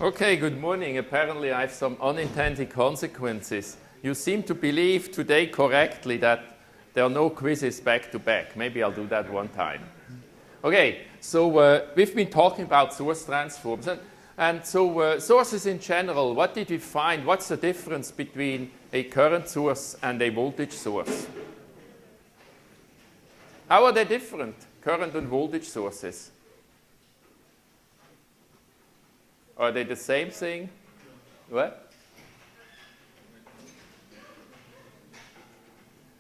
Okay, good morning. Apparently I have some unintended consequences. You seem to believe today correctly that there are no quizzes back to back. Maybe I'll do that one time. Okay, so we've been talking about source transforms. And so sources in general, what did we find? What's the difference between a current source and a voltage source? How are they different, current and voltage sources? Are they the same thing? What?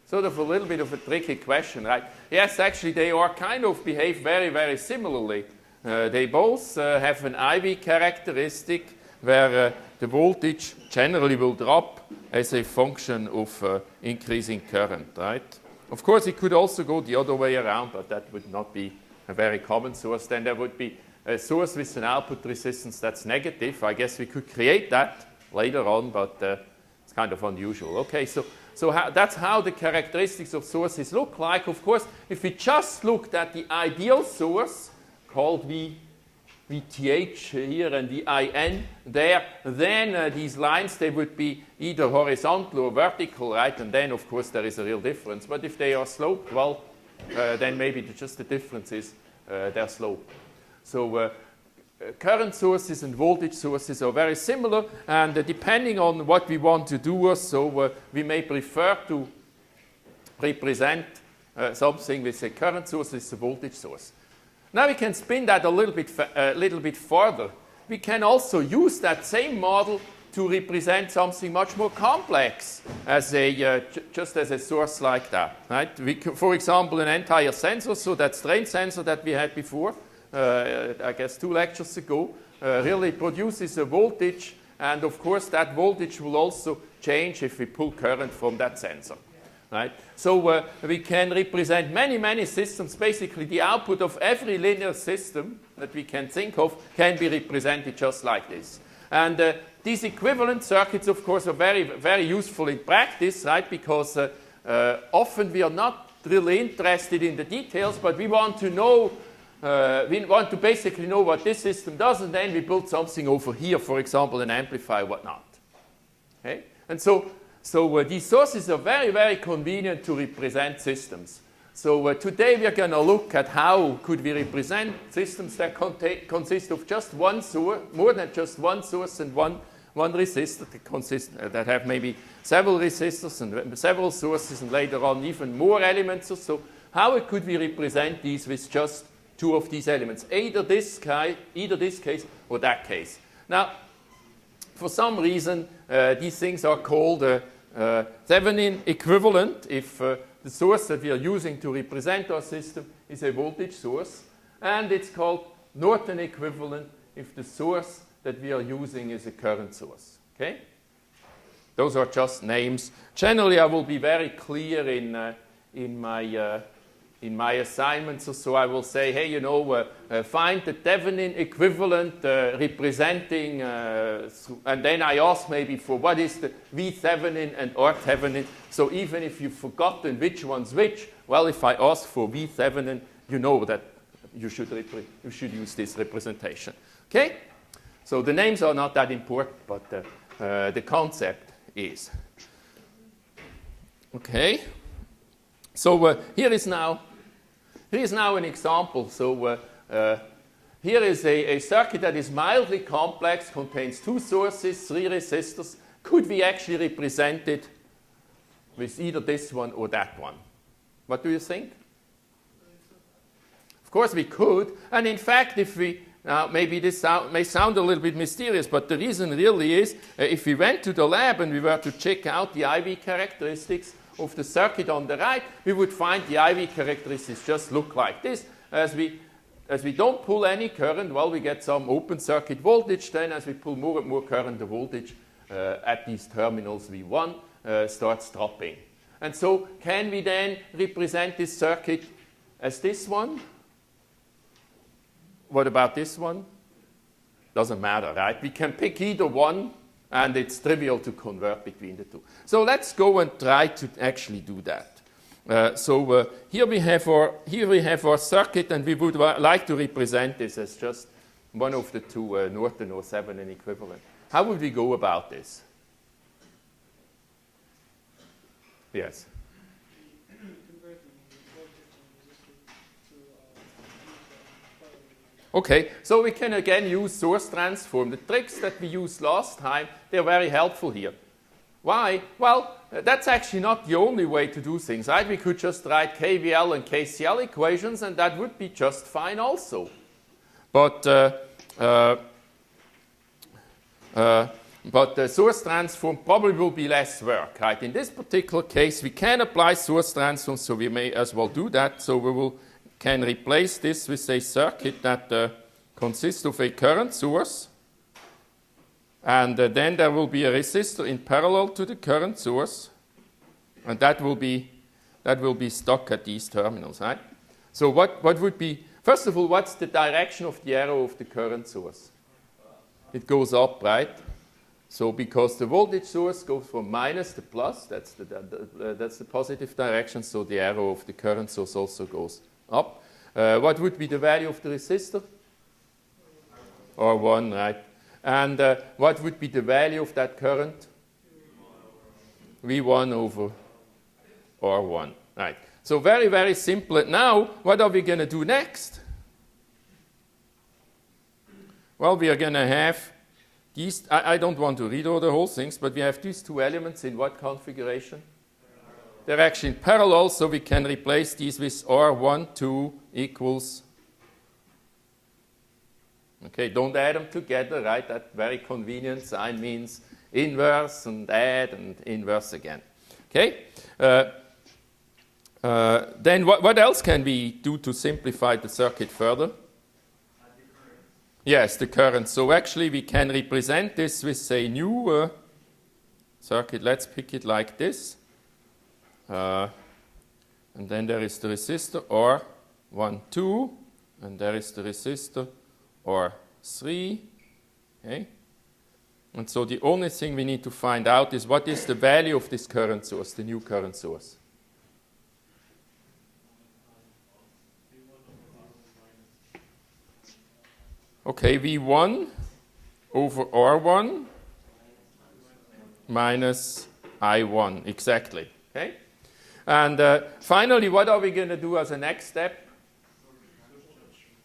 Sort of a little bit of a tricky question, right? Yes, actually they are kind of behave very, very similarly. They both have an IV characteristic where the voltage generally will drop as a function of increasing current, right? Of course, it could also go the other way around, but that would not be a very common source. Then there would be a source with an output resistance that's negative. I guess we could create that later on, but it's kind of unusual. Okay, so that's how the characteristics of sources look like. Of course, if we just looked at the ideal source, called VTH here and VIN there, then these lines, they would be either horizontal or vertical, right? And then, of course, there is a real difference. But if they are sloped, well, then maybe just the difference is their slope. So current sources and voltage sources are very similar, and depending on what we want to do, so we may prefer to represent something with a current source with a voltage source. Now we can spin that a little bit further. We can also use that same model to represent something much more complex as just as a source like that. Right? For example, an entire sensor, so that strain sensor that we had before, I guess 2 lectures ago, really produces a voltage, and of course that voltage will also change if we pull current from that sensor. Right? So we can represent many, many systems. Basically, the output of every linear system that we can think of can be represented just like this. And these equivalent circuits, of course, are very, very useful in practice, right? Because often we are not really interested in the details, but we want to know we want to basically know what this system does, and then we build something over here, for example, an amplifier, whatnot. Okay? And so these sources are very, very convenient to represent systems. So today we are going to look at how could we represent systems that consist of just one source, more than just one source and one resistor, that have maybe several resistors and several sources, and later on even more elements or so. How could we represent these with just 2 of these elements, either this case or that case? Now, for some reason, these things are called Thevenin equivalent if the source that we are using to represent our system is a voltage source, and it's called Norton equivalent if the source that we are using is a current source. Okay? Those are just names. Generally, I will be very clear in my assignments, so I will say, hey, you know, find the Thevenin equivalent representing, and then I ask maybe for what is the V Thevenin and R Thevenin. So even if you've forgotten which one's which, well, if I ask for V Thevenin, you know that you should use this representation. Okay? So the names are not that important, but the concept is. Okay? So here is now an example. So here is a circuit that is mildly complex, contains 2 sources, 3 resistors. Could we actually represent it with either this one or that one? What do you think? Of course we could. And in fact, if we maybe this may sound a little bit mysterious, but the reason really is if we went to the lab and we were to check out the IV characteristics of the circuit on the right, we would find the IV characteristics just look like this. As we don't pull any current, well, we get some open circuit voltage. Then as we pull more and more current, the voltage at these terminals V1 starts dropping. And so can we then represent this circuit as this one? What about this one? Doesn't matter, right? We can pick either one, and it's trivial to convert between the two. So let's go and try to actually do that. Here we have our circuit, and we would like to represent this as just one of the two, Norton or Thevenin equivalent. How would we go about this? Yes. Okay, so we can again use source transform. The tricks that we used last time, they're very helpful here. Why? Well, that's actually not the only way to do things, right? We could just write KVL and KCL equations, and that would be just fine also. But the source transform probably will be less work, right? In this particular case, we can apply source transform, so we may as well do that. So we can replace this with a circuit that consists of a current source, and then there will be a resistor in parallel to the current source, and that will be stuck at these terminals, right? So what would be, first of all, what's the direction of the arrow of the current source? It goes up, right? So because the voltage source goes from minus to plus, that's the positive direction, so the arrow of the current source also goes up. What would be the value of the resistor? R1, right? And what would be the value of that current? V1 over R1, right? So very, very simple. Now, what are we going to do next? Well, we are going to have these, I don't want to read all the whole things, but we have these two elements in what configuration? They're actually in parallel, so we can replace these with R1, 2 equals. Okay, don't add them together, right? That very convenient sign means inverse and add and inverse again. Okay? Then what else can we do to simplify the circuit further? Yes, the current. So actually we can represent this with a new circuit. Let's pick it like this. And then there is the resistor R1, 2, and there is the resistor R3. Okay? And so the only thing we need to find out is what is the value of this current source, the new current source. Okay, V1 over R1 minus I1, exactly. Okay? And finally, what are we going to do as a next step?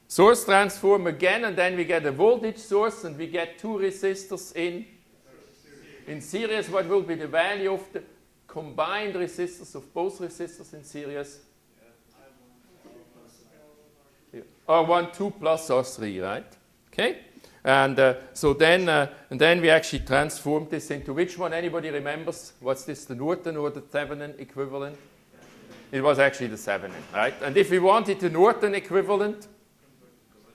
Source transform again, and then we get a voltage source, and we get two resistors in series. What will be the value of the combined resistors of both resistors in series? R1, 2 plus R3, right? Okay? And so then we actually transform this into which one? Anybody remembers? What's this, the Norton or the Thevenin equivalent? It was actually the Thevenin, right? And if we wanted the Norton equivalent,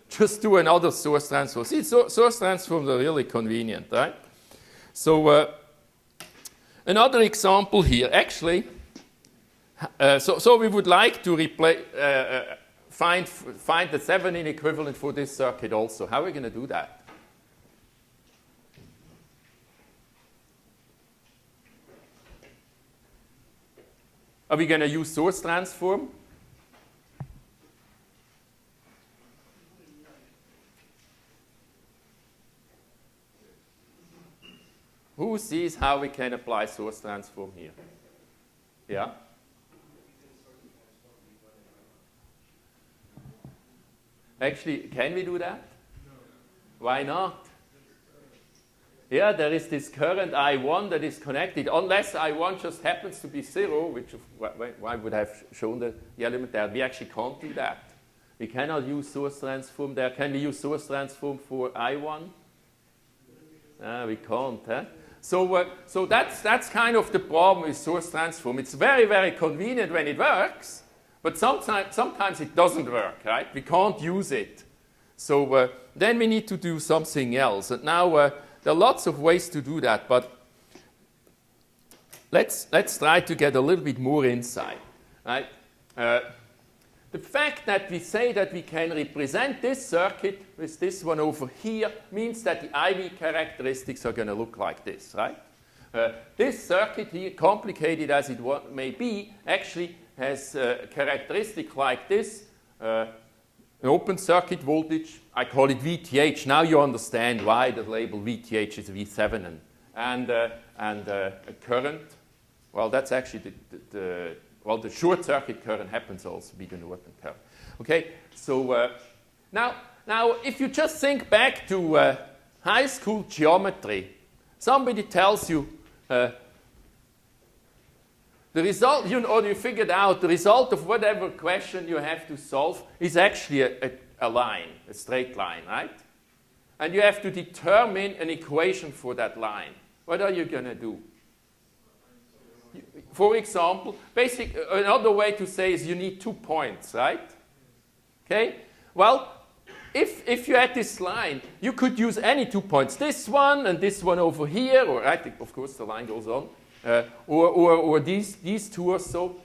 just do another source transform. See, source transforms are really convenient, right? So another example here, actually, so we would like to replace, find the Thevenin equivalent for this circuit also. How are we going to do that? Are we going to use source transform? Who sees how we can apply source transform here? Yeah? Actually, can we do that? No. Why not? Yeah, there is this current I1 that is connected, unless I1 just happens to be 0, which why would I have shown the element there? We actually can't do that. We cannot use source transform there. Can we use source transform for I1? We can't. Huh? So that's kind of the problem with source transform. It's very, very convenient when it works, but sometimes it doesn't work, right? We can't use it. So then we need to do something else. And now there are lots of ways to do that, but let's try to get a little bit more insight, right? The fact that we say that we can represent this circuit with this one over here means that the IV characteristics are going to look like this, right? This circuit here, complicated as it may be, actually has a characteristic like this. an open circuit voltage. I call it VTH. Now you understand why the label VTH is V7. And a current, well, that's actually the short circuit current happens to also be the Norton current. Okay, so now if you just think back to high school geometry, somebody tells you the result, you figured out the result of whatever question you have to solve is actually a line, a straight line, right? And you have to determine an equation for that line. What are you going to do? For example, another way to say is you need 2 points, right? Okay? Well, if you had this line, you could use any 2 points, this one and this one over here, or I think, of course, the line goes on, or these two or so.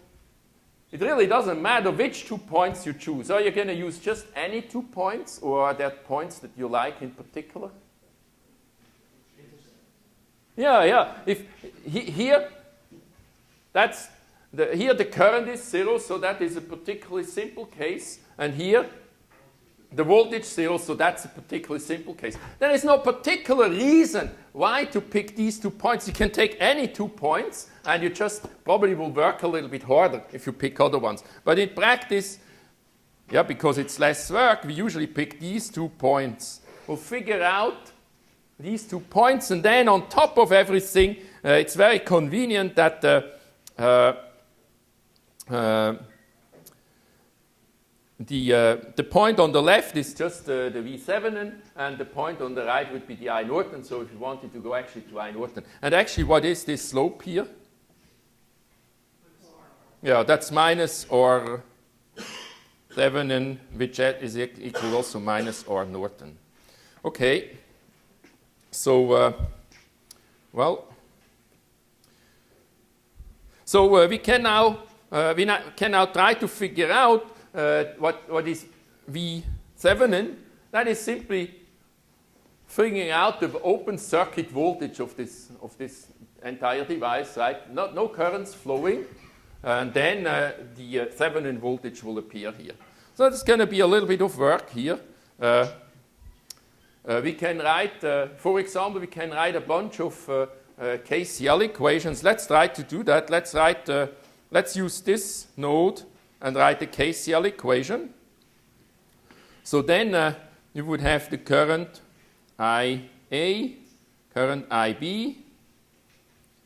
It really doesn't matter which 2 points you choose. Are you going to use just any 2 points, or are there points that you like in particular? Yeah. Here the current is 0, so that is a particularly simple case, and here the voltage 0, so that's a particularly simple case. There is no particular reason why to pick these 2 points. You can take any 2 points, and you just probably will work a little bit harder if you pick other ones. But in practice, yeah, because it's less work, we usually pick these 2 points. We'll figure out these 2 points, and then on top of everything, it's very convenient that the point on the left is just the V7, and the point on the right would be the I Norton. So if you wanted to go actually to I Norton. And actually, what is this slope here? Yeah, that's minus or Thevenin, which is equal also minus or Norton. Okay. So, we can now try to figure out what is V7. That is simply figuring out the open circuit voltage of this entire device, right? No currents flowing, and then the Thevenin voltage will appear here. So it's going to be a little bit of work here. We can write, for example, a bunch of KCL equations. Let's try to do that. Let's use this node and write the KCL equation. So then you would have the current IA, current IB,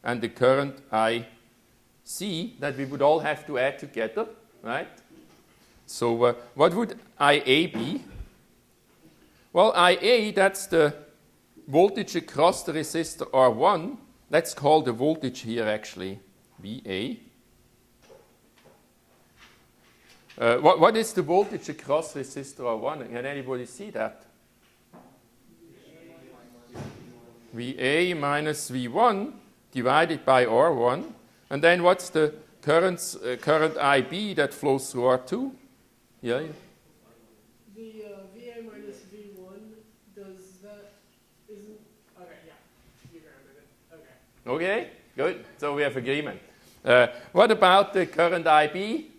and the current IC that we would all have to add together, right? So what would IA be? Well, IA, that's the voltage across the resistor R1. Let's call the voltage here actually VA. What is the voltage across resistor R1? Can anybody see that? VA minus V1 divided by R1. And then what's the current IB that flows through R2? Yeah. The VA minus V1, does that, isn't, okay, yeah, you grounded it, okay. Okay, good. So we have agreement. What about the current IB?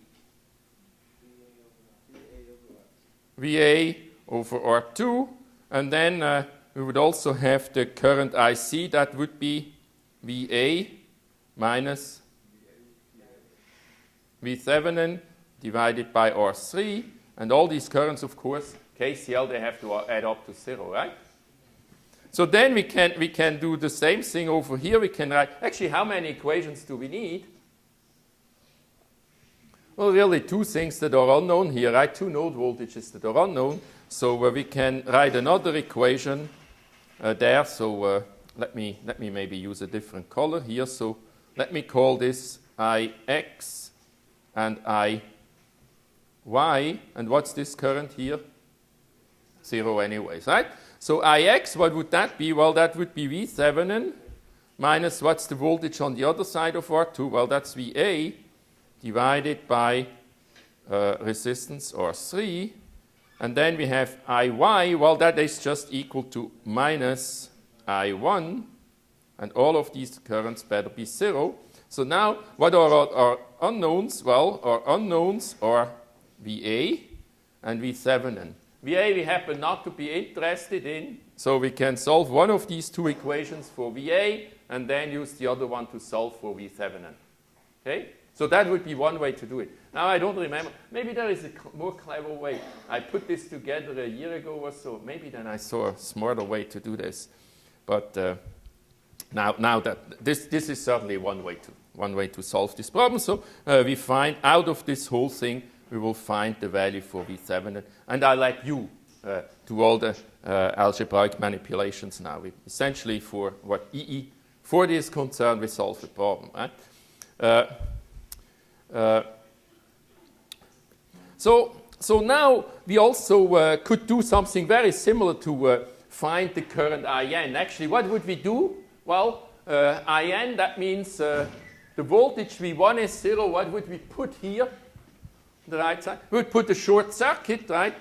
VA over R2. And then we would also have the current IC, that would be VA minus V7 divided by R3. And all these currents, of course, KCL, they have to add up to 0, right? So then we can do the same thing over here. We can write, actually, how many equations do we need? Well, really 2 things that are unknown here, right? 2 node voltages that are unknown. So we can write another equation there. So let me maybe use a different color here. So let me call this IX and IY. And what's this current here? 0 anyways, right? So IX, what would that be? Well, that would be V7 minus what's the voltage on the other side of R2? Well, that's VA divided by resistance R3. And then we have IY. Well, that is just equal to minus I1. And all of these currents better be 0. So now, what are our unknowns? Well, our unknowns are VA and V7. And VA we happen not to be interested in, so we can solve one of these two equations for VA and then use the other one to solve for V7. Okay? So that would be one way to do it. Now I don't remember. Maybe there is a more clever way. I put this together a year ago or so. Maybe then I saw a smarter way to do this. But now that this is certainly one way to solve this problem. So we find out of this whole thing, we will find the value for V7. And I let you do all the algebraic manipulations now. Essentially, for what EE40 is concerned, we solve the problem. Right? So now we also could do something very similar to find the current IN. Actually, what would we do? Well, IN, that means the voltage V1 is 0. What would we put here on the right side? We would put a short circuit, right?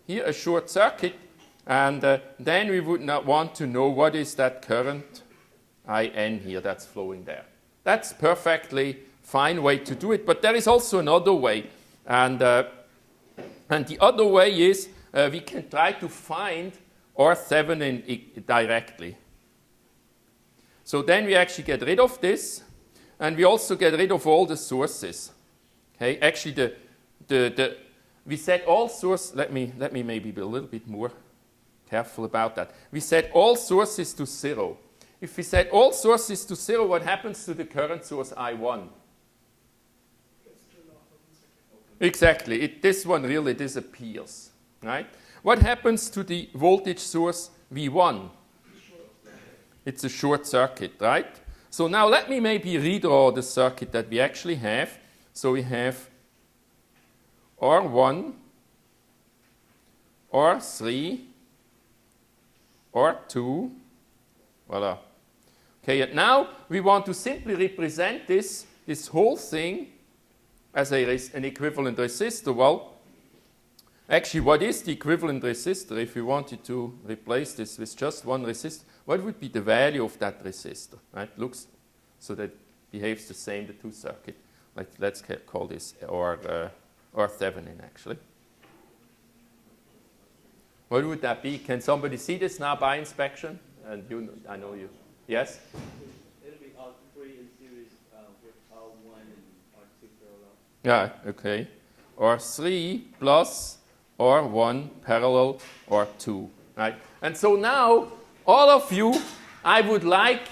Here, a short circuit. And then we would not want to know what is that current IN here that's flowing there. That's perfectly fine way to do it. But there is also another way. And the other way is we can try to find R7 directly. So then we actually get rid of this, and we also get rid of all the sources. Okay, actually we set all sources. Let me maybe be a little bit more careful about that. We set all sources to 0. If we set all sources to 0, what happens to the current source I1? Exactly. This one really disappears, right? What happens to the voltage source V1? It's a short circuit, right? So now let me maybe redraw the circuit that we actually have. So we have R1, R3, R2, voila. Okay, and now we want to simply represent this whole thing as an equivalent resistor. Well, actually, what is the equivalent resistor? If we wanted to replace this with just one resistor, what would be the value of that resistor? Right? Looks so that behaves the same, the two circuit. Let's call this R7 actually. What would that be? Can somebody see this now by inspection? And I know you. Yes? It'll be R3 in series with R1 and R2 parallel. Yeah, okay. R3 plus R1 parallel R2, right? And so now, all of you, I would like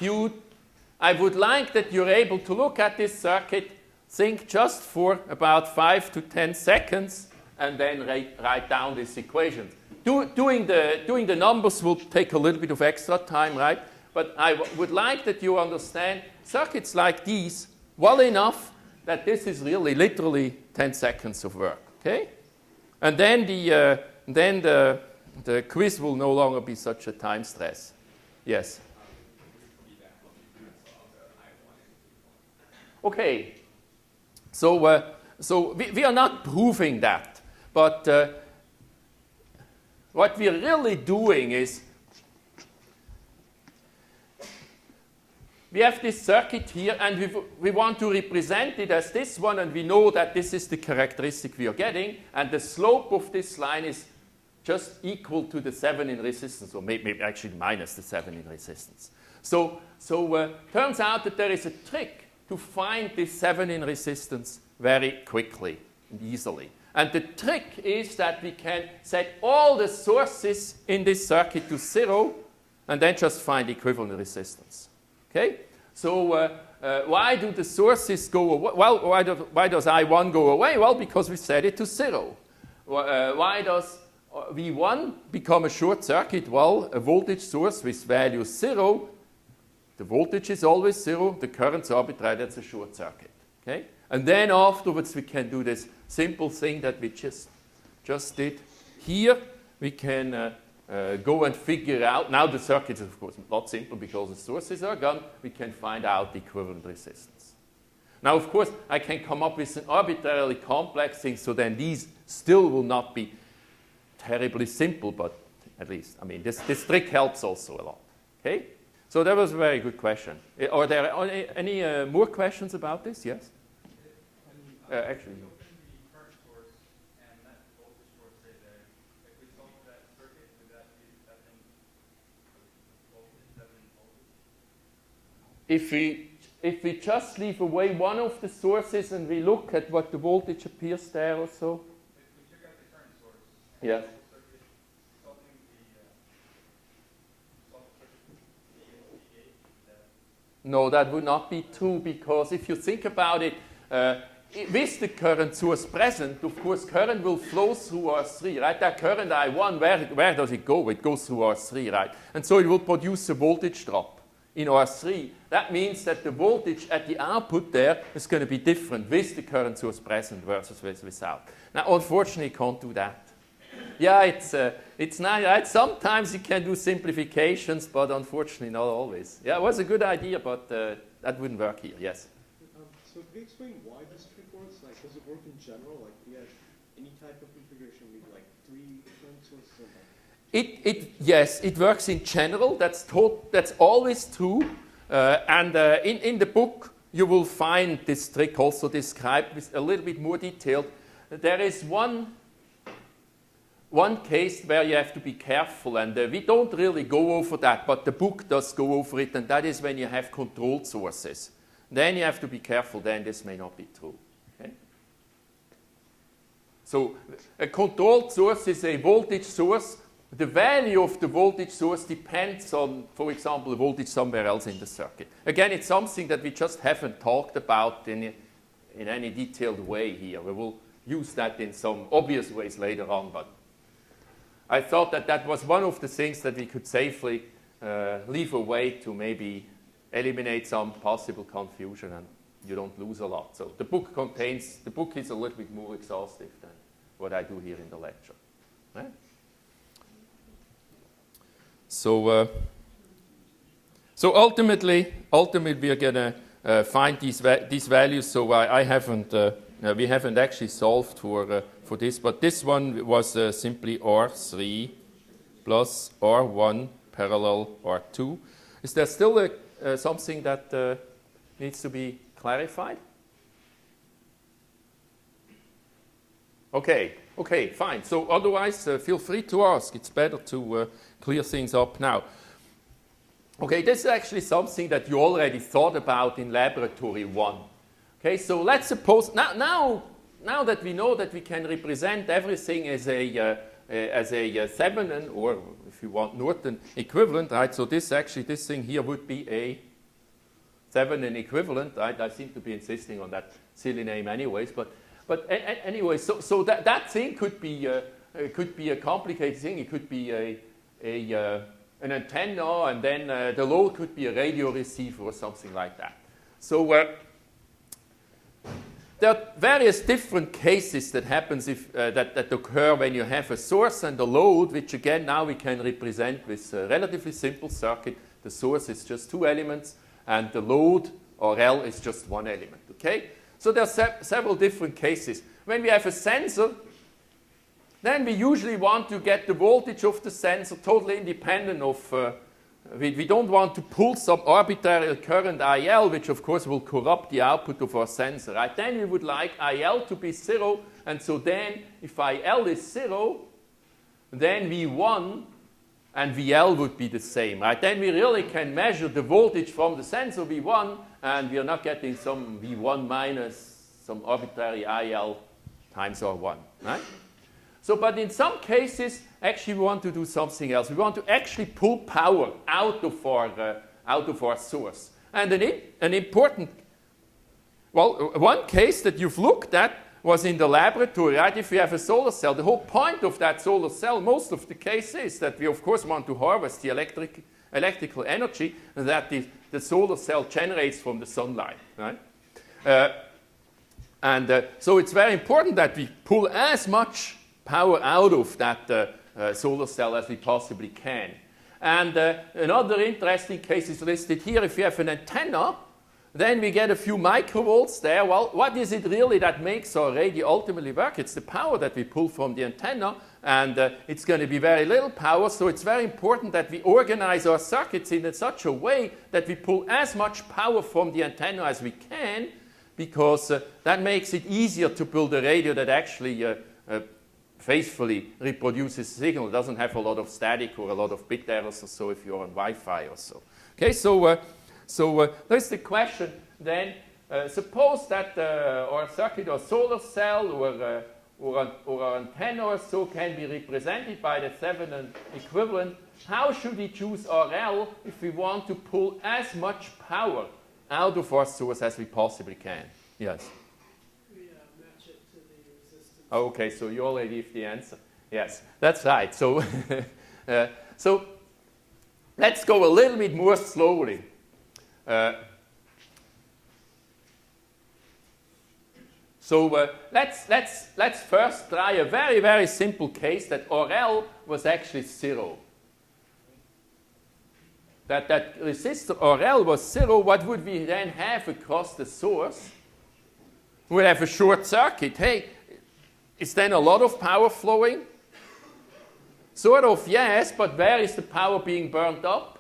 that you're able to look at this circuit, think just for about 5 to 10 seconds, and then write down this equation. Doing the numbers will take a little bit of extra time, right? But I would like that you understand circuits like these well enough that this is really literally 10 seconds of work, okay? And then the quiz will no longer be such a time stress. Yes? Okay. So we are not proving that, but what we are really doing is we have this circuit here, and we want to represent it as this one, and we know that this is the characteristic we are getting, and the slope of this line is just equal to the 7 in resistance, or maybe actually minus the 7 in resistance. So turns out that there is a trick to find this 7 in resistance very quickly and easily. And the trick is that we can set all the sources in this circuit to 0, and then just find equivalent resistance. Okay? So why do the sources go away? Well, why does I1 go away? Well, because we set it to 0. Why does V1 become a short circuit? Well, a voltage source with value 0, the voltage is always 0, the current's arbitrary, that's a short circuit. Okay? And then afterwards we can do this simple thing that we just did. Here we can go and figure out, now the circuit is of course not simple because the sources are gone, we can find out the equivalent resistance. Now of course I can come up with an arbitrarily complex thing, so then these still will not be terribly simple, but at least, I mean, this trick helps also a lot. Okay? So that was a very good question. Are there any more questions about this? Yes? Actually, no. if we just leave away one of the sources and we look at what the voltage appears there or so. If we took out the current source, Yeah. No, that would not be true, because if you think about it, with the current source present, of course, current will flow through R3, right? That current I1, where does it go? It goes through R3, right? And so it will produce a voltage drop in R3. That means that the voltage at the output there is going to be different with the current source present versus without. Now, unfortunately, you can't do that. Yeah, it's nice, right? Sometimes you can do simplifications, but unfortunately not always. Yeah, it was a good idea, but that wouldn't work here, yes. So could you explain why this trick works? Like, does it work in general? Like, do you have any type of configuration with like 3 current sources? Yes, it works in general. That's always true. And in the book, you will find this trick also described with a little bit more detailed. There is one case where you have to be careful, and we don't really go over that, but the book does go over it, and that is when you have controlled sources. Then you have to be careful, then this may not be true. Okay? So a controlled source is a voltage source. The value of the voltage source depends on, for example, the voltage somewhere else in the circuit. Again, it's something that we just haven't talked about in any detailed way here. We will use that in some obvious ways later on, but I thought that was one of the things that we could safely leave away to maybe eliminate some possible confusion, and you don't lose a lot. So the book is a little bit more exhaustive than what I do here in the lecture. Right? So ultimately we are going to find these values. So we haven't actually solved for this, but this one was simply R3 plus R1 parallel R2. Is there still something that needs to be clarified? Okay, fine. So otherwise, feel free to ask. It's better to clear things up now. Okay, this is actually something that you already thought about in laboratory 1. Okay, so let's suppose, now that we know that we can represent everything as a Thevenin, or if you want Norton equivalent, right? So this thing here would be a Thevenin equivalent, right? I seem to be insisting on that silly name anyways, but anyway, so that thing could be a complicated thing. It could be an antenna, and then the load could be a radio receiver or something like that. So there are various different cases that happens that occur when you have a source and a load, which again now we can represent with a relatively simple circuit. The source is just 2 elements, and the load, or L, is just 1 element. Okay? So there are several different cases. When we have a sensor, then we usually want to get the voltage of the sensor totally independent of, we don't want to pull some arbitrary current IL, which of course will corrupt the output of our sensor. Right? Then we would like IL to be 0, and so then if IL is 0, then V1 and VL would be the same. Right? Then we really can measure the voltage from the sensor V1, and we are not getting some V1 minus some arbitrary IL times R1. Right? So, but in some cases, actually we want to do something else. We want to actually pull power out of our source. And an important, well, one case that you've looked at was in the laboratory, right? If we have a solar cell, the whole point of that solar cell, most of the case is that we of course want to harvest the electrical energy that the solar cell generates from the sunlight, right? So it's very important that we pull as much power out of that solar cell as we possibly can. And another interesting case is listed here. If you have an antenna, then we get a few microvolts there. Well, what is it really that makes our radio ultimately work? It's the power that we pull from the antenna, and it's going to be very little power, so it's very important that we organize our circuits in such a way that we pull as much power from the antenna as we can, because that makes it easier to build a radio that actually faithfully reproduces signal. It doesn't have a lot of static or a lot of bit errors or so if you're on Wi-Fi or so. Okay, so So there's the question then. Suppose that our circuit or solar cell or antenna or so can be represented by the Thevenin equivalent. How should we choose RL if we want to pull as much power out of our source as we possibly can? Yes? We match it to the resistance. Okay, so you already have the answer. Yes, that's right. So, so let's go a little bit more slowly. Let's first try a very, very simple case that RL was actually 0. That resistor RL was 0. What would we then have across the source? We would have a short circuit. Hey, is then a lot of power flowing? Sort of, yes, but where is the power being burned up?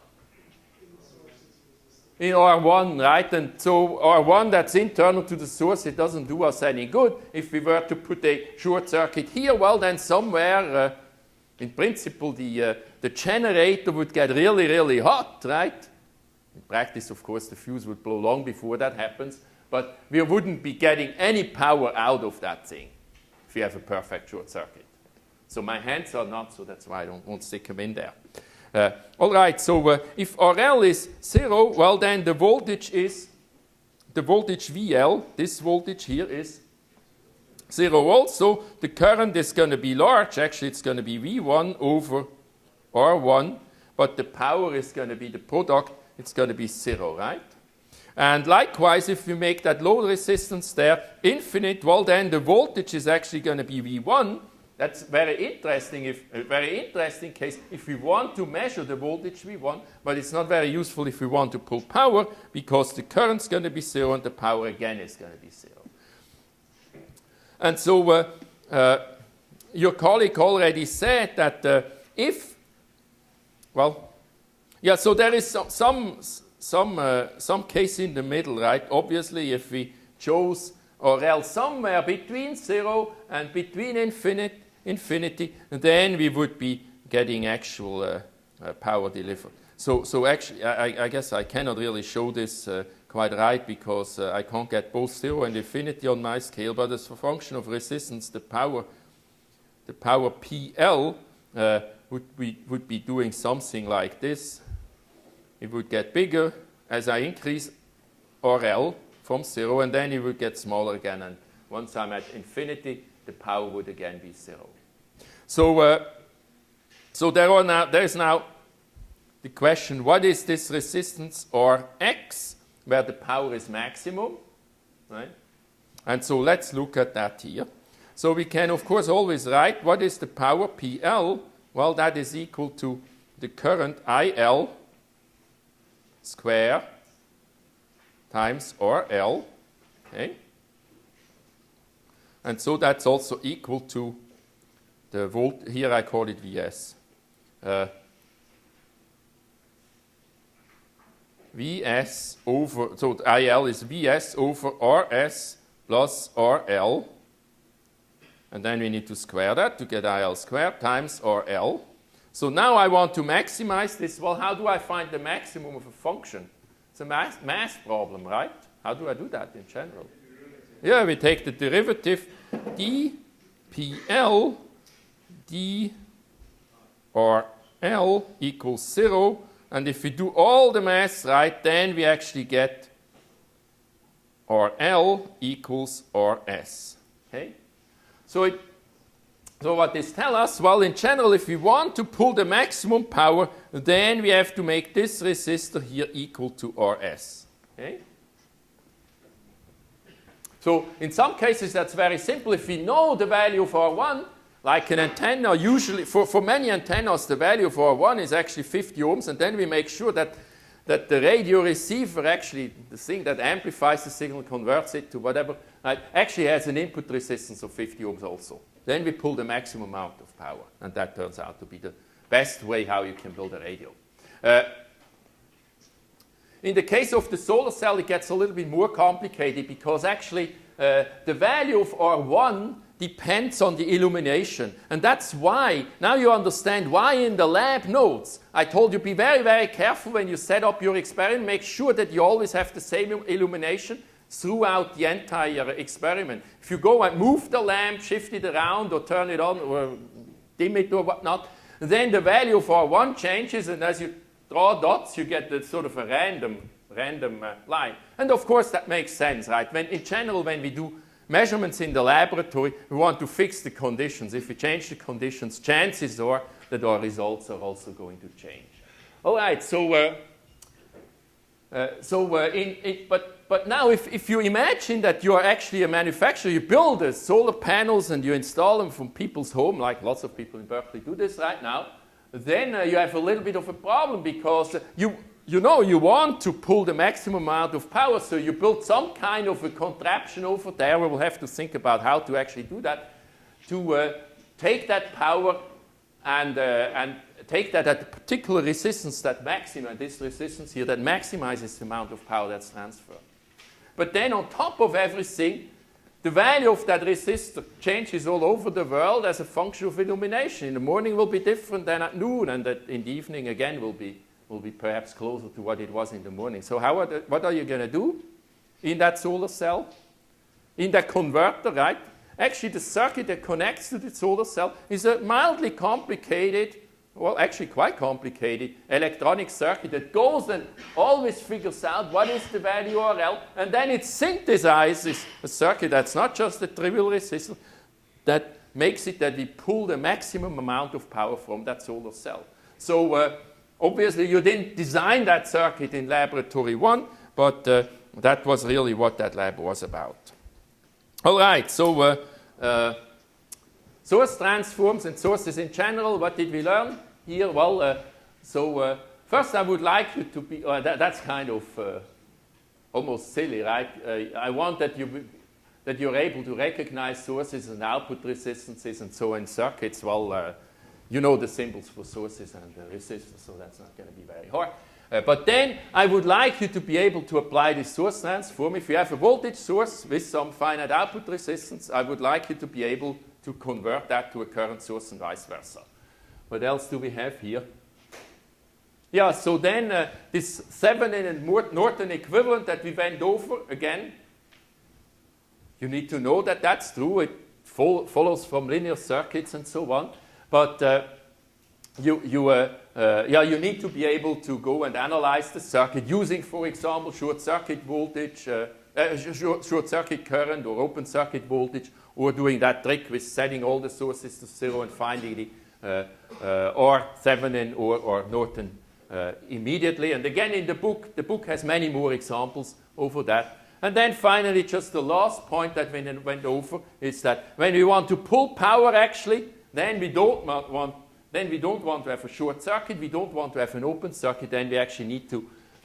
In R1, right? And so R1 that's internal to the source, it doesn't do us any good. If we were to put a short circuit here, well, then somewhere, in principle, the generator would get really, really hot, right? In practice, of course, the fuse would blow long before that happens, but we wouldn't be getting any power out of that thing if we have a perfect short circuit. So my hands are not, so that's why I won't stick them in there. All right, so if RL is 0, well then the voltage VL, this voltage here is 0 volts, so the current is going to be large. Actually, it's going to be V1 over R1, but the power is going to be the product, it's going to be 0, right? And likewise, if we make that load resistance there infinite, well then the voltage is actually going to be V1. That's very interesting, a very interesting case if we want to measure the voltage V1, but it's not very useful if we want to pull power because the current's going to be 0 and the power again is going to be 0. And so your colleague already said that so there is some case in the middle, right? Obviously, if we chose RL somewhere between 0 and between infinity, then we would be getting actual power delivered. So actually, I guess I cannot really show this quite right because I can't get both 0 and infinity on my scale, but as a function of resistance, the power PL would be doing something like this. It would get bigger as I increase RL from 0, and then it would get smaller again, and once I'm at infinity, the power would again be 0. So there is now the question, what is this resistance Rx, where the power is maximum, right? And so let's look at that here. So we can, of course, always write what is the power PL. Well, that is equal to the current IL square times RL, okay? And so that's also equal to the volt, here I call it Vs. Vs over, so IL is Vs over Rs plus RL. And then we need to square that to get IL squared times RL. So now I want to maximize this. Well, how do I find the maximum of a function? It's a math problem, right? How do I do that in general? Yeah, we take the derivative dPL dRL equals 0. And if we do all the maths right, then we actually get RL equals Rs. Okay? So what this tells us? Well, in general, if we want to pull the maximum power, then we have to make this resistor here equal to Rs. Okay? So in some cases, that's very simple. If we know the value of R1, like an antenna, usually, for many antennas, the value of R1 is actually 50 ohms, and then we make sure that the radio receiver, actually, the thing that amplifies the signal, converts it to whatever, actually has an input resistance of 50 ohms also. Then we pull the maximum amount of power, and that turns out to be the best way how you can build a radio. In the case of the solar cell, it gets a little bit more complicated because actually the value of R1 depends on the illumination. And that's why, now you understand why in the lab notes, I told you be very, very careful when you set up your experiment. Make sure that you always have the same illumination throughout the entire experiment. If you go and move the lamp, shift it around or turn it on or dim it or whatnot, then the value for R1 changes, and as you draw dots, you get the sort of a random line. And of course that makes sense, right? In general, when we do measurements in the laboratory, we want to fix the conditions. If we change the conditions, chances are that our results are also going to change. All right, but now if you imagine that you are actually a manufacturer, you build solar panels and you install them from people's home, like lots of people in Berkeley do this right now, then you have a little bit of a problem because you want to pull the maximum amount of power, so you build some kind of a contraption over there. We will have to think about how to actually do that, to take that power and take that at a particular resistance that maximizes this resistance here, that maximizes the amount of power that's transferred. But then on top of everything, the value of that resistor changes all over the world as a function of illumination. In the morning will be different than at noon, and in the evening again will be perhaps closer to what it was in the morning. So what are you going to do in that solar cell? In that converter, right? Actually, the circuit that connects to the solar cell is a mildly complicated, well, actually quite complicated electronic circuit that goes and always figures out what is the value RL, and then it synthesizes a circuit that's not just a trivial resistor, that makes it that we pull the maximum amount of power from that solar cell. So obviously you didn't design that circuit in laboratory 1, but that was really what that lab was about. All right, so source transforms and sources in general, what did we learn here? Well, first I would like you to be, that's kind of almost silly, right? I want that you're able to recognize sources and output resistances and so on in circuits. Well, you know the symbols for sources and resistors, so that's not going to be very hard. But then I would like you to be able to apply the source transform. If you have a voltage source with some finite output resistance, I would like you to be able to convert that to a current source and vice versa. What else do we have here? Yeah, so then this Thevenin and Norton equivalent that we went over, again, you need to know that that's true. It follows from linear circuits and so on. But you need to be able to go and analyze the circuit using, for example, short circuit voltage, short circuit current or open circuit voltage, or doing that trick with setting all the sources to 0 and finding the or Thevenin or Norton immediately. And again, in the book has many more examples over that. And then finally, just the last point that we went over is that when we want to pull power, actually, then we don't want to have a short circuit. We don't want to have an open circuit. Then we actually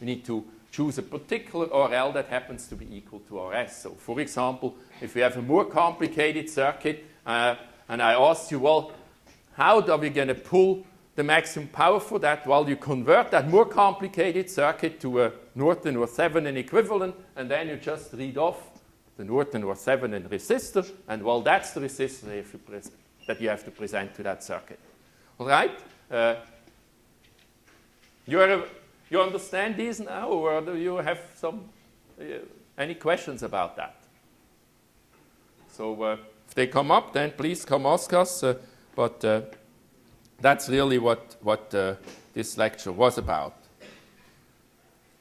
need to choose a particular RL that happens to be equal to RS. So, for example, if we have a more complicated circuit, and I ask you, well, how are we going to pull the maximum power for that? Well, you convert that more complicated circuit to a Norton or Thevenin equivalent, and then you just read off the Norton or Thevenin resistor, and well, that's the resistor that you have to present to that circuit. All right? You understand these now, or do you have any questions about that? So if they come up, then please come ask us. But that's really what this lecture was about.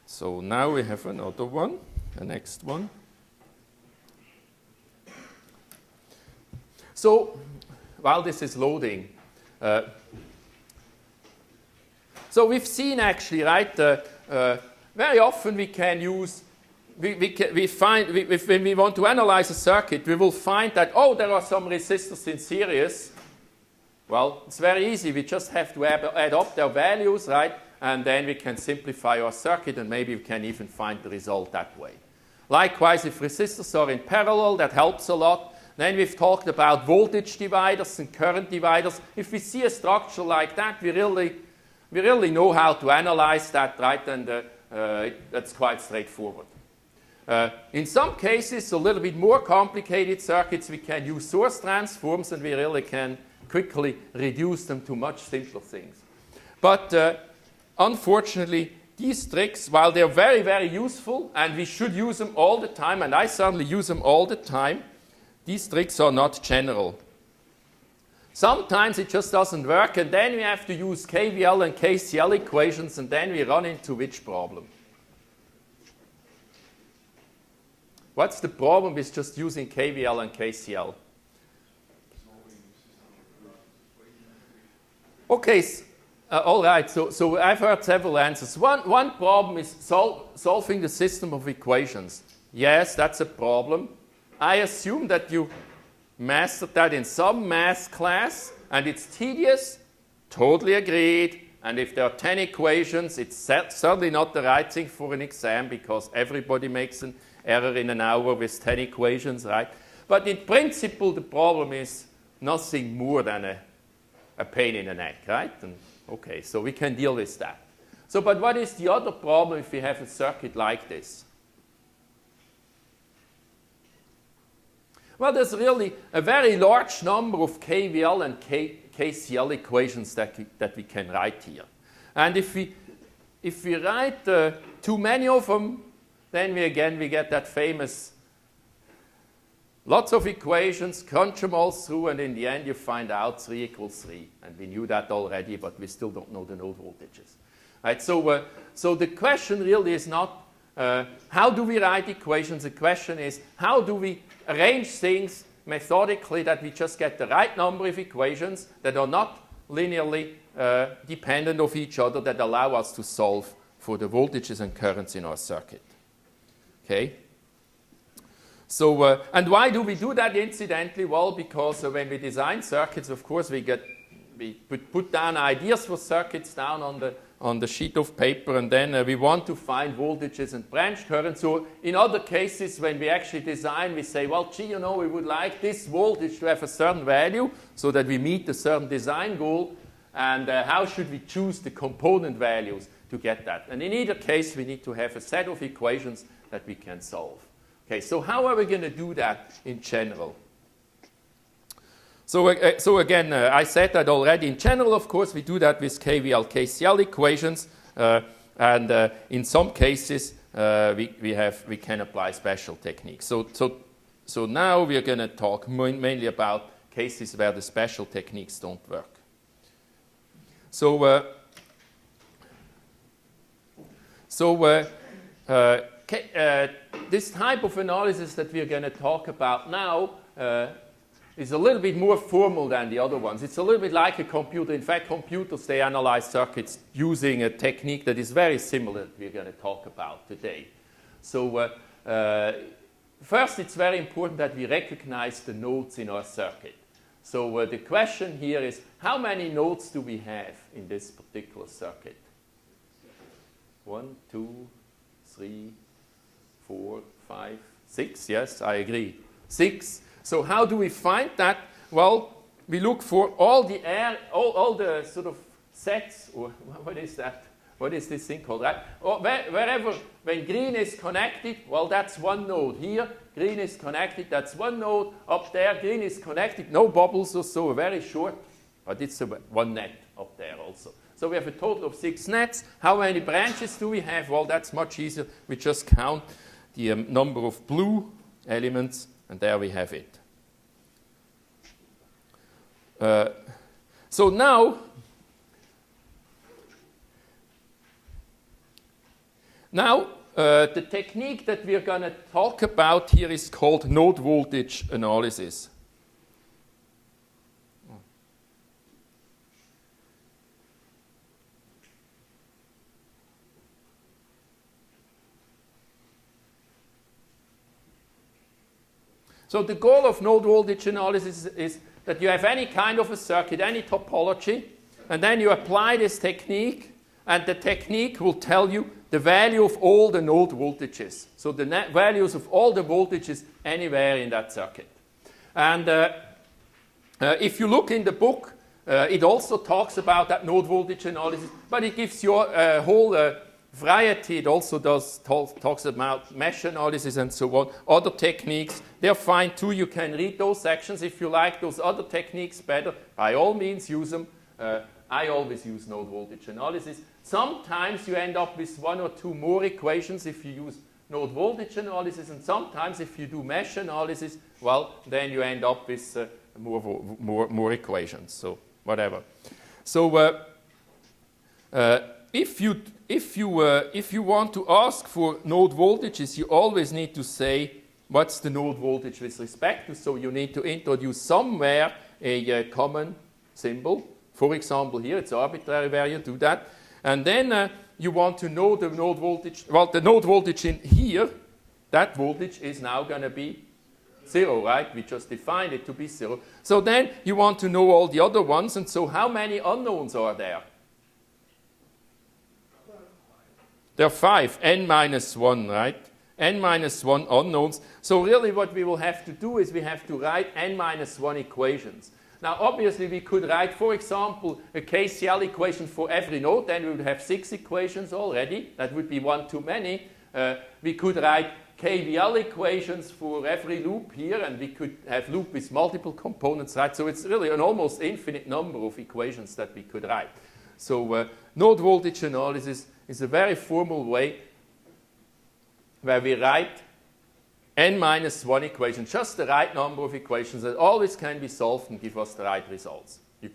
So now we have another one, the next one. So while this is loading, so we've seen actually, right, very often we can use, when we want to analyze a circuit, we will find that, oh, there are some resistors in series. Well, it's very easy. We just have to add up their values, right? And then we can simplify our circuit, and maybe we can even find the result that way. Likewise, if resistors are in parallel, that helps a lot. Then we've talked about voltage dividers and current dividers. If we see a structure like that, we really know how to analyze that, right? And that's quite straightforward. In some cases, a little bit more complicated circuits, we can use source transforms, and we really can quickly reduce them to much simpler things. But unfortunately, these tricks, while they're very, very useful, and we should use them all the time, and I certainly use them all the time, these tricks are not general. Sometimes it just doesn't work, and then we have to use KVL and KCL equations, and then we run into which problem? What's the problem with just using KVL and KCL? Okay, all right, so I've heard several answers. One problem is solving the system of equations. Yes, that's a problem. I assume that you mastered that in some math class, and it's tedious, totally agreed, and if there are 10 equations, it's certainly not the right thing for an exam, because everybody makes an error in an hour with 10 equations, right? But in principle, the problem is nothing more than a pain in the neck, right? And, okay, so we can deal with that. So, but what is the other problem if we have a circuit like this? Well, there's really a very large number of KVL and KCL equations that we can write here. And if we write too many of them, then we get that famous lots of equations, crunch them all through, and in the end you find out 3 equals 3. And we knew that already, but we still don't know the node voltages. Right? So the question really is not how do we write equations. The question is how do we arrange things methodically that we just get the right number of equations that are not linearly dependent of each other, that allow us to solve for the voltages and currents in our circuit. Okay? So, and why do we do that incidentally? Well, because when we design circuits, of course, we put down ideas for circuits down on the sheet of paper, and then we want to find voltages and branch currents. So in other cases, when we actually design, we say, well, gee, you know, we would like this voltage to have a certain value so that we meet a certain design goal, and how should we choose the component values to get that? And in either case, we need to have a set of equations that we can solve. Okay, so how are we going to do that in general? So again, I said that already. In general, of course, we do that with KVL, KCL equations, and in some cases, we can apply special techniques. So now we are going to talk mainly about cases where the special techniques don't work. This type of analysis that we're going to talk about now is a little bit more formal than the other ones. It's a little bit like a computer. In fact, computers, they analyze circuits using a technique that is very similar that we're going to talk about today. So first, it's very important that we recognize the nodes in our circuit. So the question here is, how many nodes do we have in this particular circuit? 1, 2, 3, 4, 5, 6. Yes, I agree. 6. So how do we find that? Well, we look for all the sort of sets, or what is that? What is this thing called, right? Or wherever, when green is connected, well, that's one node. Here, green is connected, that's one node. Up there, green is connected, no bubbles or so, very short, but it's one net up there also. So we have a total of 6 nets. How many branches do we have? Well, that's much easier. We just count the number of blue elements, and there we have it. So now the technique that we're going to talk about here is called node voltage analysis. So the goal of node voltage analysis is that you have any kind of a circuit, any topology, and then you apply this technique, and the technique will tell you the value of all the node voltages. So the net values of all the voltages anywhere in that circuit. And if you look in the book, it also talks about that node voltage analysis, but it gives you a whole Variety, it also talks about mesh analysis and so on. Other techniques, they're fine too. You can read those sections. If you like those other techniques better, by all means use them. I always use node voltage analysis. Sometimes you end up with one or two more equations if you use node voltage analysis, and sometimes if you do mesh analysis, well, then you end up with more equations. So whatever. So if you want to ask for node voltages, you always need to say what's the node voltage with respect to. So you need to introduce somewhere a common symbol. For example, here it's arbitrary where you do that. And then you want to know the node voltage. Well, the node voltage in here, that voltage is now going to be 0, right? We just defined it to be 0. So then you want to know all the other ones. And so how many unknowns are there? There are 5, n minus 1, right? N minus 1 unknowns. So really what we will have to do is we have to write n minus 1 equations. Now obviously we could write, for example, a KCL equation for every node. Then we would have 6 equations already. That would be one too many. We could write KVL equations for every loop here, and we could have loop with multiple components, right? So it's really an almost infinite number of equations that we could write. So node voltage analysis is a very formal way where we write n minus 1 equation, just the right number of equations that always can be solved and give us the right results. You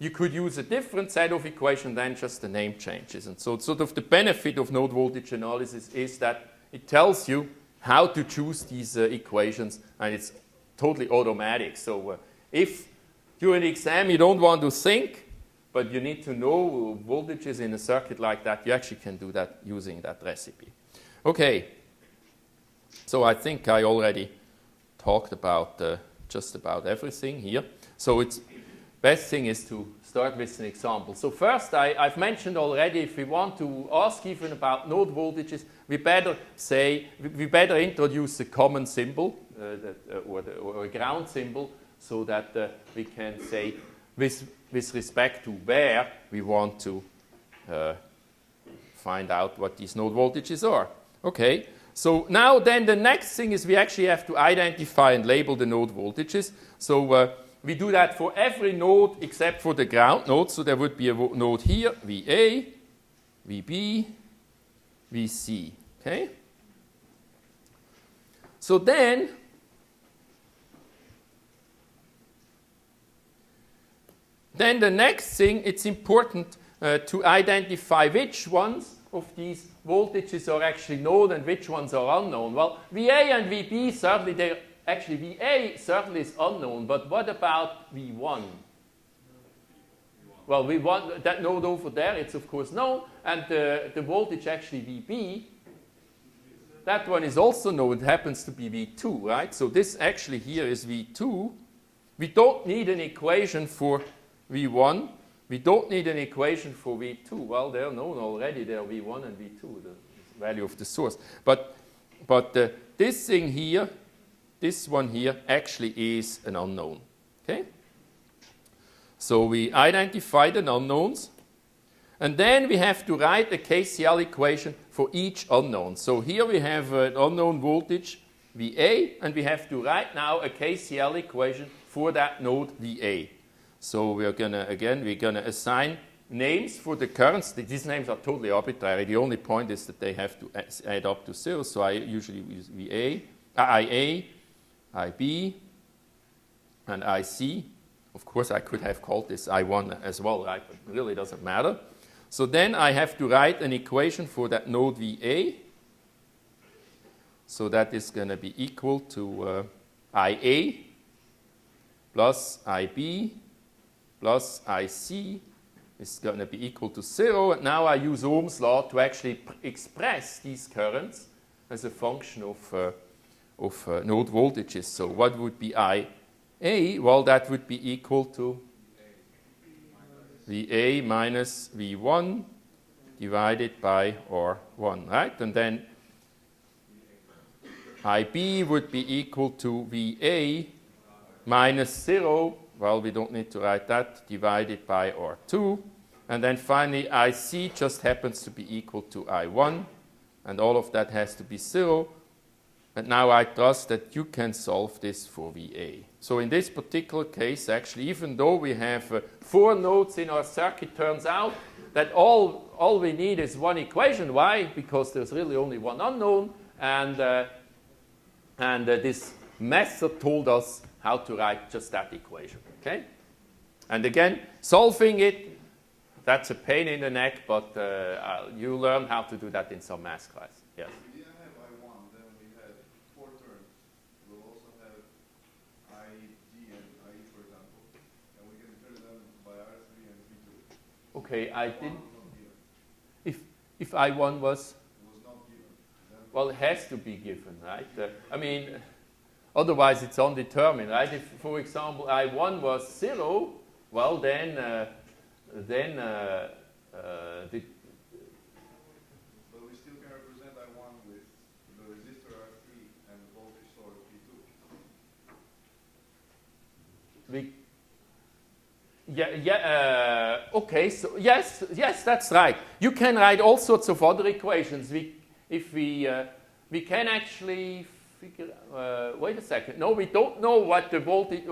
could use a different set of equations, then just the name changes. And so sort of the benefit of node voltage analysis is that it tells you how to choose these equations, and it's totally automatic. So if during the exam you don't want to think, but you need to know voltages in a circuit like that, you actually can do that using that recipe. Okay, so I think I already talked about just about everything here. So it's best thing is to start with an example. So first, I've mentioned already, if we want to ask even about node voltages, we better introduce a common symbol or a ground symbol, so that we can say with respect to where we want to find out what these node voltages are. Okay, so now then the next thing is we actually have to identify and label the node voltages. So we do that for every node except for the ground node. So there would be a node here, VA, VB, VC. Okay? So then the next thing, it's important to identify which ones of these voltages are actually known and which ones are unknown. Well, VA and VB, certainly VA certainly is unknown, but what about V1? Well, V1, that node over there, it's of course known, and the voltage actually VB, that one is also known. It happens to be V2, right? So this actually here is V2. We don't need an equation for V1. We don't need an equation for V2. Well, they're known already. They're V1 and V2, the value of the source. But this thing here, this one here, actually is an unknown. Okay? So we identified the unknowns. And then we have to write a KCL equation for each unknown. So here we have an unknown voltage, VA, and we have to write now a KCL equation for that node VA. So we're gonna assign names for the currents. These names are totally arbitrary. The only point is that they have to add up to 0. So I usually use VA, IA, IB, and IC. Of course, I could have called this I1 as well, right? But it really doesn't matter. So then I have to write an equation for that node VA. So that is going to be equal to IA plus IB plus IC is going to be equal to 0. And now I use Ohm's law to actually express these currents as a function of node voltages. So what would be IA? Well, that would be equal to VA minus V1 divided by R1, right? And then IB would be equal to VA minus 0. Well, we don't need to write that, divided by R2. And then finally, IC just happens to be equal to I1, and all of that has to be 0. And now I trust that you can solve this for VA. So in this particular case, actually, even though we have 4 nodes in our circuit, turns out that all we need is one equation. Why? Because there's really only one unknown, and this method told us how to write just that equation. Okay? And again, solving it, that's a pain in the neck, but you learn how to do that in some math class. Yes. We didn't have I1, then we had 4 terms. We'll also have IG and IE, for example, and we can turn them by R3 and V2. Okay, I I1 didn't. was not given. If I1 was, It was not given. Then well, it has to be given, right? I mean, otherwise it's undetermined, right? If, for example, I1 was 0, well, then the but we still can represent I1 with the resistor R3 and the voltage source V2. Okay, so yes, that's right. You can write all sorts of other equations. We can actually figure. Wait a second. No, we don't know what the voltage.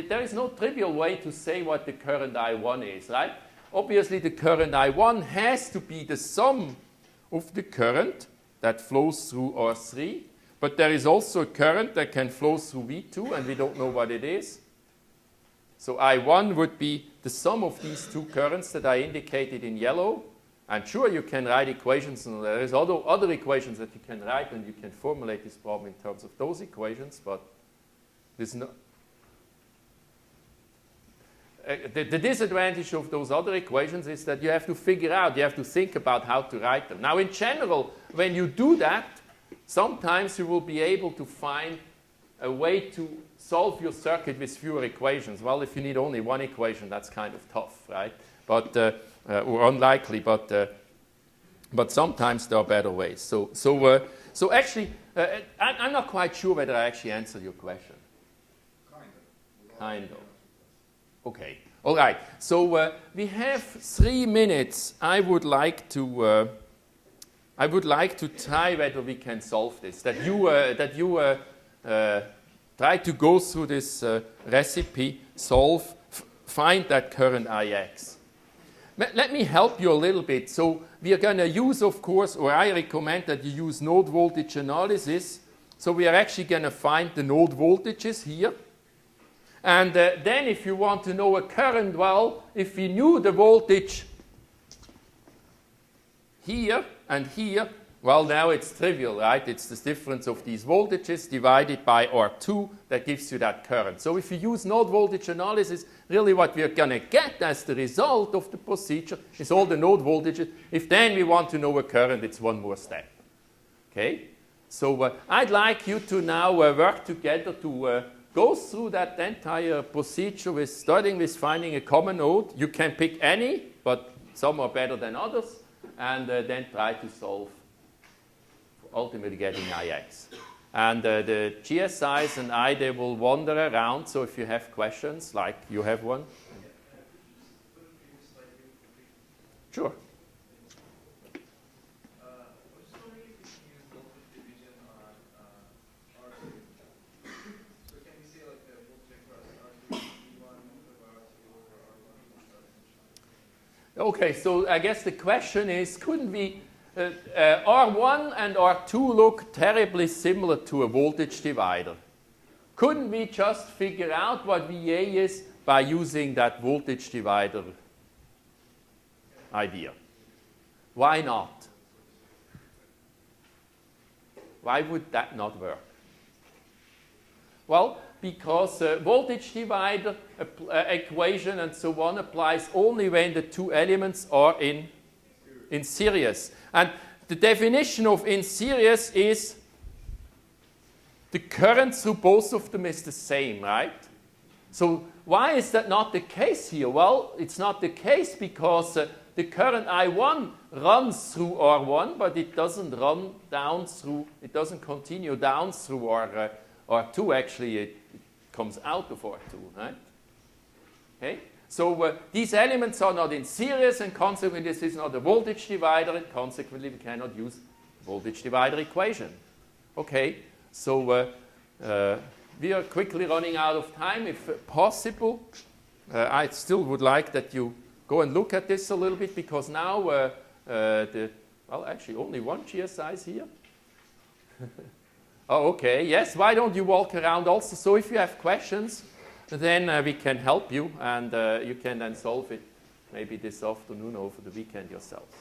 There is no trivial way to say what the current I1 is, right? Obviously, the current I1 has to be the sum of the current that flows through R3, but there is also a current that can flow through V2, and we don't know what it is. So I1 would be the sum of these 2 currents that I indicated in yellow. And sure, you can write equations, and there is other equations that you can write, and you can formulate this problem in terms of those equations, but there's no... the disadvantage of those other equations is that you have to figure out, you have to think about how to write them. Now, in general, when you do that, sometimes you will be able to find a way to solve your circuit with fewer equations. Well, if you need only one equation, that's kind of tough, right? But or unlikely. But sometimes there are better ways. So actually, I'm not quite sure whether I actually answered your question. Kind of. Okay. All right. So we have 3 minutes. I would like to try whether we can solve this. That you try to go through this recipe, solve, find that current Ix. Let me help you a little bit. So we are going to use, of course, or I recommend that you use node voltage analysis. So we are actually going to find the node voltages here. And then if you want to know a current, well, if we knew the voltage here and here, well, now it's trivial, right? It's the difference of these voltages divided by R2 that gives you that current. So if you use node voltage analysis, really what we are going to get as the result of the procedure is all the node voltages. If then we want to know a current, it's one more step. Okay? So I'd like you to now work together to go through that entire procedure with starting with finding a common node. You can pick any, but some are better than others, and then try to solve, ultimately getting Ix. And the GSIs and I, they will wander around, so if you have questions, like you have one. Sure. Okay, so I guess the question is, couldn't we, R1 and R2 look terribly similar to a voltage divider. Couldn't we just figure out what VA is by using that voltage divider idea? Why not? Why would that not work? Well, because voltage divider equation and so on applies only when the 2 elements are in series. And the definition of in series is the current through both of them is the same, right? So why is that not the case here? Well, it's not the case because the current I1 runs through R1, but it doesn't run down through, it doesn't continue down through R2. Actually, it comes out of R2, right? Okay? So these elements are not in series, and consequently this is not a voltage divider, and consequently we cannot use voltage divider equation. Okay, so we are quickly running out of time. If possible, I still would like that you go and look at this a little bit, because now well, actually only one GSI is here. Oh, okay, yes, why don't you walk around also? So if you have questions, then we can help you, and you can then solve it maybe this afternoon or over the weekend yourselves.